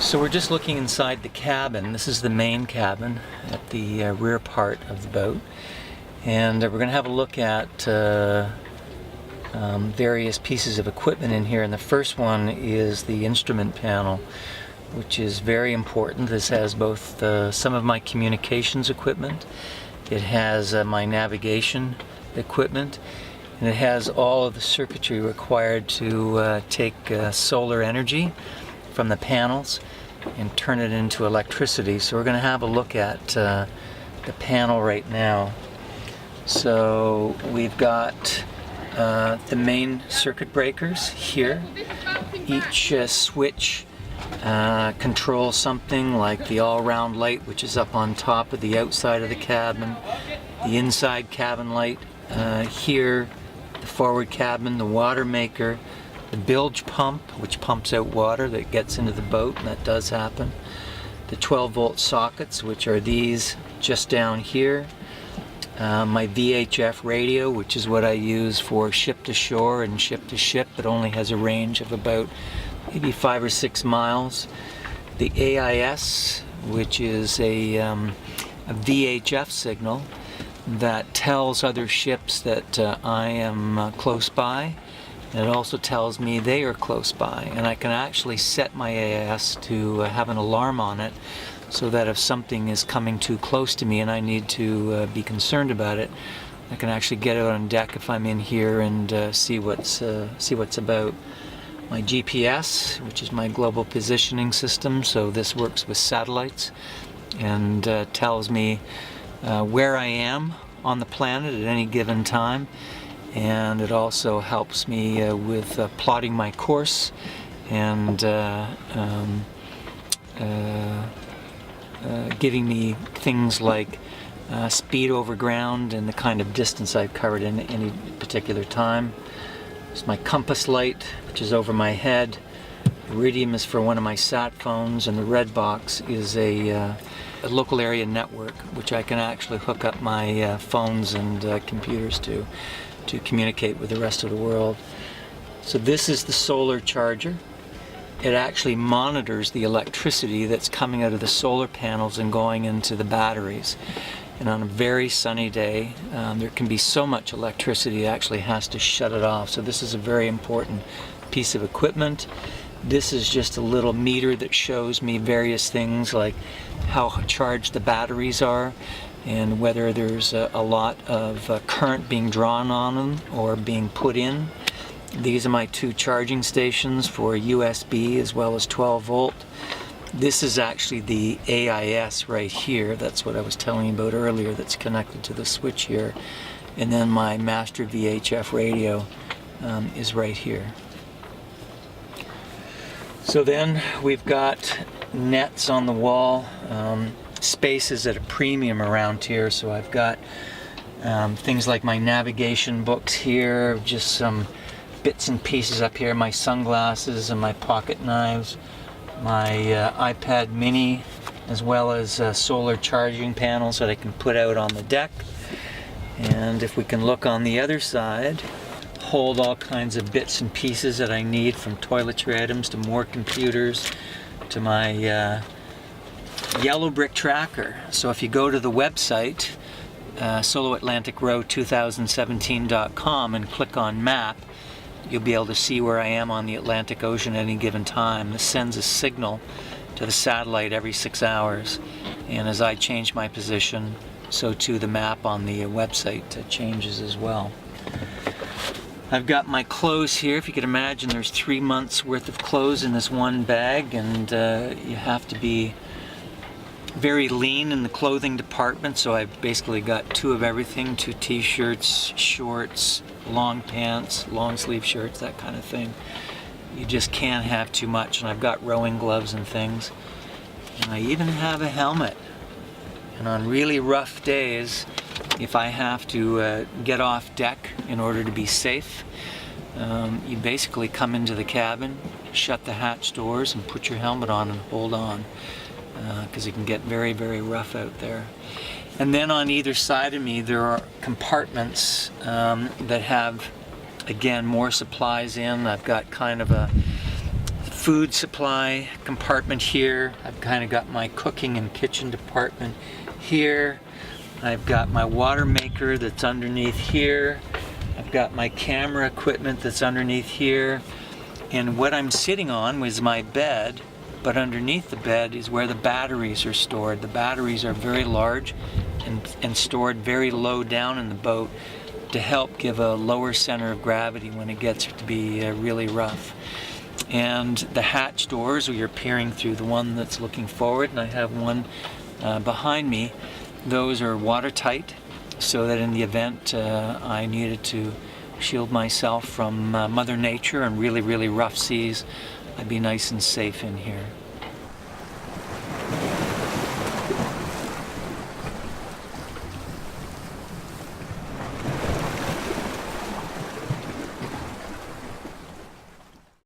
So we're just looking inside the cabin. This is the main cabin at the rear part of the boat, and we're going to have a look at various pieces of equipment in here. And the first one is the instrument panel, which is very important. This has both some of my communications equipment, it has my navigation equipment, and it has all of the circuitry required to take solar energy from the panels and turn it into electricity. So we're going to have a look at the panel right now. So we've got the main circuit breakers here. Each switch controls something like the all-round light, which is up on top of the outside of the cabin, the inside cabin light here, the forward cabin, the water maker, the bilge pump, which pumps out water that gets into the boat, and that does happen. The 12-volt sockets, which are these just down here. My VHF radio, which is what I use for ship to shore and ship to ship. It only has a range of about maybe 5 or 6 miles. The AIS, which is a VHF signal that tells other ships that I am close by. And it also tells me they are close by, and I can actually set my AIS to have an alarm on it, so that if something is coming too close to me and I need to be concerned about it, I can actually get out on deck if I'm in here and see what's about. My GPS, which is my global positioning system, so this works with satellites and tells me where I am on the planet at any given time. And it also helps me with plotting my course and giving me things like speed over ground and the kind of distance I've covered in any particular time. It's my compass light, which is over my head. Iridium is for one of my sat phones, and the red box is a local area network, which I can actually hook up my phones and computers to communicate with the rest of the world. So this is the solar charger. It actually monitors the electricity that's coming out of the solar panels and going into the batteries. And on a very sunny day, there can be so much electricity it actually has to shut it off. So this is a very important piece of equipment. This is just a little meter that shows me various things like how charged the batteries are, and whether there's a lot of current being drawn on them or being put in. These are my 2 charging stations for USB as well as 12 volt. This is actually the AIS right here. That's what I was telling you about earlier, that's connected to the switch here. And then my master VHF radio is right here. So then we've got nets on the wall. Space is at a premium around here, so I've got things like my navigation books here, just some bits and pieces up here, my sunglasses and my pocket knives, my iPad mini, as well as solar charging panels that I can put out on the deck. And if we can look on the other side, hold all kinds of bits and pieces that I need, from toiletry items to more computers to my yellow brick tracker. So if you go to the website soloatlanticrow2017.com and click on map, you'll be able to see where I am on the Atlantic Ocean at any given time. This sends a signal to the satellite every 6 hours, and as I change my position, so too the map on the website changes as well. I've got my clothes here. If you could imagine, there's 3 months worth of clothes in this one bag, and you have to be very lean in the clothing department, so I've basically got 2 of everything, 2 t-shirts, shorts, long pants, long sleeve shirts, that kind of thing. You just can't have too much. And I've got rowing gloves and things, and I even have a helmet. And on really rough days, if I have to get off deck in order to be safe, you basically come into the cabin, shut the hatch doors, and put your helmet on and hold on, because it can get very, very rough out there. And then on either side of me there are compartments that have, again, more supplies in. I've got kind of a food supply compartment here. I've kind of got my cooking and kitchen department here. I've got my water maker that's underneath here. I've got my camera equipment that's underneath here. And what I'm sitting on was my bed, but underneath the bed is where the batteries are stored. The batteries are very large and stored very low down in the boat to help give a lower center of gravity when it gets to be really rough. And the hatch doors, you're peering through the one that's looking forward, and I have one behind me. Those are watertight, so that in the event I needed to shield myself from Mother Nature and really, really rough seas, I'd be nice and safe in here.